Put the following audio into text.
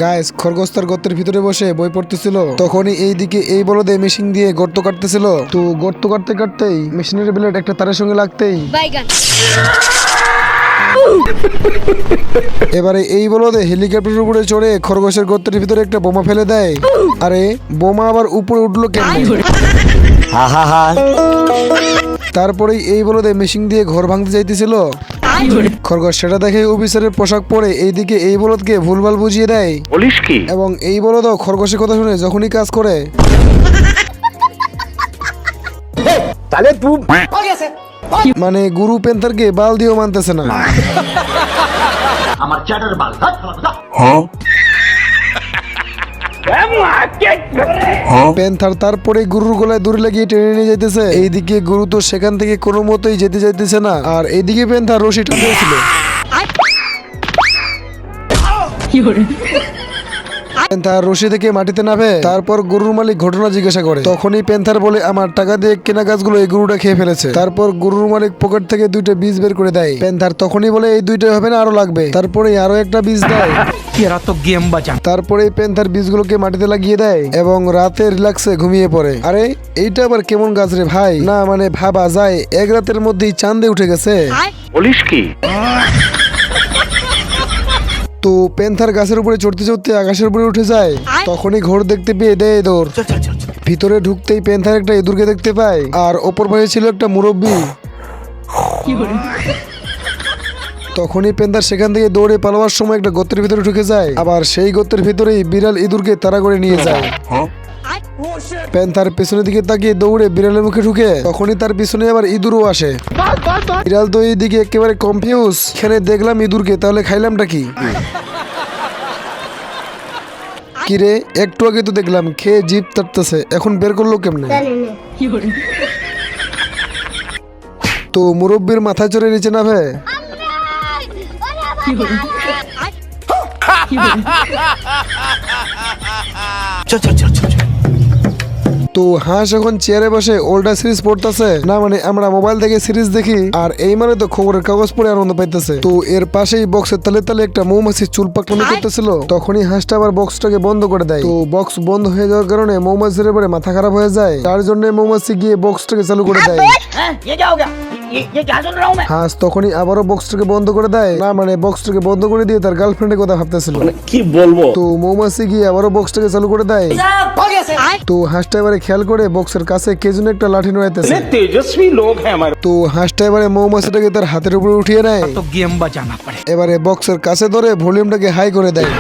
Guys খরগোশ তার গর্তের ভিতরে বসে বই পড়তেছিল। তখনই এইদিকে এই বলদে মেশিন দিয়ে গর্ত কাটতেছিল। তো গর্ত কাটতে কাটতেই মেশিনের ব্লেড একটা তারের সঙ্গে লাগতেই এবারে এই বলদে হেলিকপ্টারের উপরে চড়ে খরগোশের গর্তের ভিতরে একটা বোমা ফেলে দেয়। আরে বোমা আবার উপরে উঠলো কেমনে? তারপরেই এই বলদে মেশিন দিয়ে ঘর ভাঙতে যাইতেছিল। খরগোশ সেটা দেখে অফিসারের পোশাক পরে এইদিকে এই বলদকে ভুলভাল বুঝিয়ে দেয়। বলিস কি? এবং এই বলদও খরগোশের কথা শুনে যখনই কাজ করে তাহলে তুই মানে গুরু প্যান্থারকে বাল দিয়েও মানতেছে না। আমার চ্যাটার বাল। প্যান্থার তারপরে গুরুর গলায় দড়ি লাগিয়ে টেনে নিয়ে যাইতেছে। এইদিকে গুরু তো সেখান থেকে কোনো মতেই যেতে যাইতেছে না, আর এইদিকে প্যান্থার রশি টানতেছিল। প্যান্থার রশি থেকে মাটিতে নামে। তারপর গরুর মালিক ঘটনা জিজ্ঞাসা করে। তখনই প্যান্থার বলে আমার টাকা দিয়ে কেনা গাছগুলো এই গরুটা খেয়ে ফেলেছে। তারপর গরুর মালিক পকেট থেকে দুইটা বীজ বের করে দেয়। প্যান্থার তখনই বলে এই দুইটা হবে না, আরো লাগবে। তারপরে আরো একটা বীজ দেয়। তারপরে প্যান্থার বীজগুলোকে মাটিতে লাগিয়ে দেয় এবং রাতে রিল্যাক্সে ঘুমিয়ে পড়ে। আরে এইটা আবার কেমন গাছ রে ভাই? না মানে ভাবা যায় এক রাতের মধ্যেই চাঁদে উঠে গেছে। বলিস কি? তো প্যান্থার গাছের উপরে চড়তে চড়তে আকাশের উপরে উঠে যায়। তখনই ঘোর দেখতে পেয়ে দেয় দৌড়। ভিতরে ঢুকতেই প্যান্থার একটা ইঁদুরকে দেখতে পায়, আর ওপর পাশে ছিল একটা মুরব্বি। তখনই প্যান্থার সেখান থেকে দৌড়ে পালাবার সময় একটা গর্তের ভিতরে ঢুকে যায়। আবার সেই গর্তের ভিতরেই বিড়াল ইঁদুরকে তাড়া করে নিয়ে যায়। প্যান্থার পেছনের দিকে তাকিয়ে দৌড়ে বিড়ালের মুখে ঢুকে। তখনই তার পিছনে আবার ইঁদুরও আসে। বিড়াল তো এইদিকে একেবারে কনফিউজ। এখানে দেখলাম ইঁদুরকে, তাহলে খাইলামটা কি? কিরে একটু আগে তো দেখলাম খেয়ে জিভ তাড়তেছে, এখন বের করলো কেমনে? তো মুরব্বির মাথা চড়ে নিচে নামে। তো হাঁস এখন চেয়ারে বসে ওল্ডা সিরিজ পড়তেছে। না মানে আমরা মোবাইল থেকে সিরিজ দেখি, আর এই মানে তো খবরের কাগজ পড়ে আনন্দ পাইতেছে। তো এর পাশেই বক্সের তালে তালে একটা মৌমাছি চুল পাকানো করতেছিল। তখনই হাঁসটা আবার বক্সটাকে বন্ধ করে দেয়। তো বক্স বন্ধ হয়ে যাওয়ার কারণে মৌমাছির এবারে মাথা খারাপ হয়ে যায়। তার জন্য মৌমাছি গিয়ে বক্সটাকে চালু করে দেয়। হাঁস তখনই আবারও বক্সটাকে বন্ধ করে দেয়। না মানে বক্সটাকে বন্ধ করে দিয়ে তার গার্লফ্রেন্ডের কথা ভাবতেছিল। কি বলবো? তো মৌমাছি গিয়ে আবারও বক্সটাকে চালু করে দেয়। তো হাঁসটা এবারে খেয়াল করে বক্সের কাছে কে যেন একটা লাঠি নড়াইতেছে। তেজস্বী লোক হ্যাঁ আমার। তো হাঁসটা এবারে মৌমাছিটাকে তার হাতের উপরে উঠিয়ে নেয়। तो गेम बजाना पड़े। এবারে বক্সের কাছে ধরে ভলিউমটাকে হাই করে দেয়।